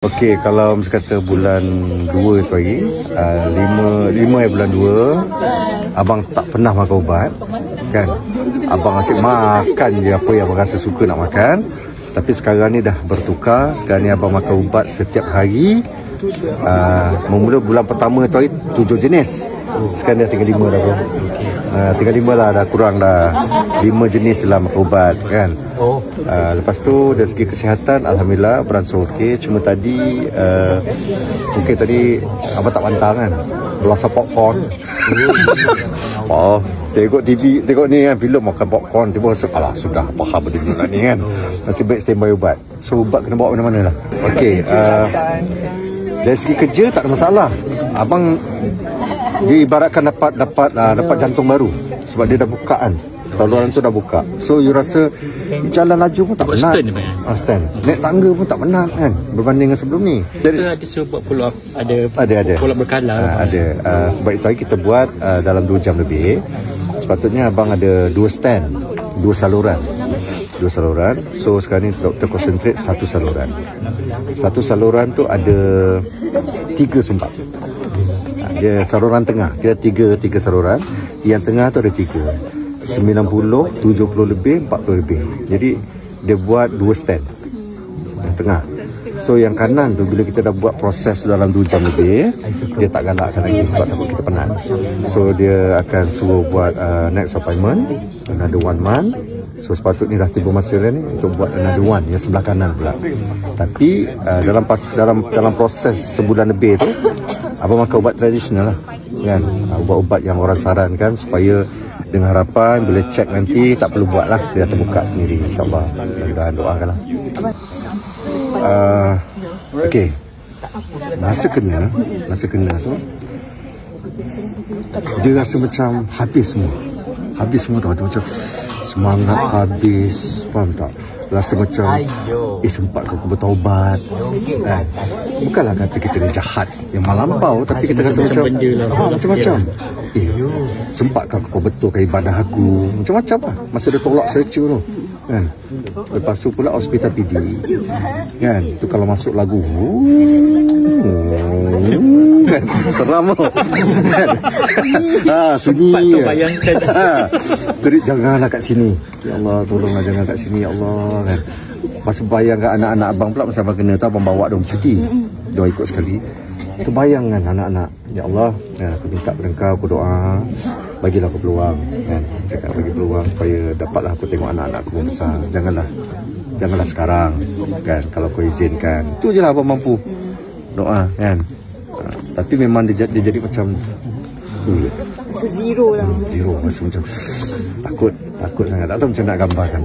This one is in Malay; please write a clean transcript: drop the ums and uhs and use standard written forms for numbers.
Okey, kalau mesti kata bulan 2 tu hari, 5 bulan 2, abang tak pernah makan ubat, kan? Abang asyik makan je apa yang abang rasa suka nak makan. Tapi sekarang ni dah bertukar. Sekarang ni abang makan ubat setiap hari. Memula bulan pertama tu hari 7 jenis. Sekarang dah tinggal 5 dah, bro. Tinggal 5 lah, dah kurang dah. 5 jenis lah makan ubat, kan? Lepas tu dari segi kesihatan alhamdulillah beransur okey. Cuma tadi mungkin tadi abang tak pantang kan, berasa popcorn. Tengok TV, tengok ni kan, filem makan popcorn, tiba alah sudah faham benda ni kan. Nasib baik standby ubat. So ubat kena bawa mana-mana lah. Okey, dari segi kerja tak ada masalah. Abang diibaratkan dapat jantung baru sebab dia dah buka kan. Saluran tu dah buka. So you rasa jalan laju pun tak penat. Stand. Naik tangga pun tak penat kan berbanding dengan sebelum ni. Jadi kita ada suruh buat follow up. Ada follow up berkala. Ada. Sebab itu hari kita buat dalam 2 jam lebih. Sepatutnya abang ada 2 stand, 2 saluran. 2 saluran. So sekarang ni doktor concentrate 1 saluran. 1 saluran tu ada 3 sumbat. Dia saluran tengah. Kita 3 saluran. Yang tengah tu ada 3. 90, 70 lebih, 40 lebih. Jadi dia buat 2 stand yang tengah. So yang kanan tu bila kita dah buat proses dalam 2 jam lebih, dia tak galakkan lagi sebab takut kita penat. So dia akan suruh buat next appointment another 1 month. So sepatutnya dah tiba masa ni untuk buat another 1 yang sebelah kanan pula. Tapi dalam proses sebulan lebih tu abang makan ubat tradisional lah kan, ubat-ubat yang orang sarankan supaya dengan harapan bila cek nanti tak perlu buat lah, dia terbuka sendiri insyaAllah. Mudah-mudahan doakanlah. Okey, masa kena tu dia rasa macam habis semua tau. Dia macam semangat habis, faham tak? Rasa macam sempat aku bertaubat kan? Bukanlah kata kita ni jahat yang melampau, tapi kita rasa macam sempat aku betulkan ibadah aku, macam-macam lah masa dia tolak searcher tu kan. Lepas tu pula hospital PD kan, tu kalau masuk lagu kan, seram tu kan. Sunyi bayangkan. Jadi janganlah kat sini, ya Allah tolonglah jangan kat sini ya Allah kan. Masa bayangkan anak-anak abang pula, masa abang kena tu abang bawa diorang cuti, diorang ikut sekali. Tu bayangkan anak-anak, ya Allah aku minta pada engkau, aku doa bagilah aku peluang kan, cakap bagi peluang supaya dapatlah aku tengok anak-anak aku besar. Janganlah sekarang kan, kalau kau izinkan. Tu je lah abang mampu doa kan. Tapi memang dia jadi macam masa zero lah. Zero, masa macam takut sangat. Tak tahu macam nak gambarkan.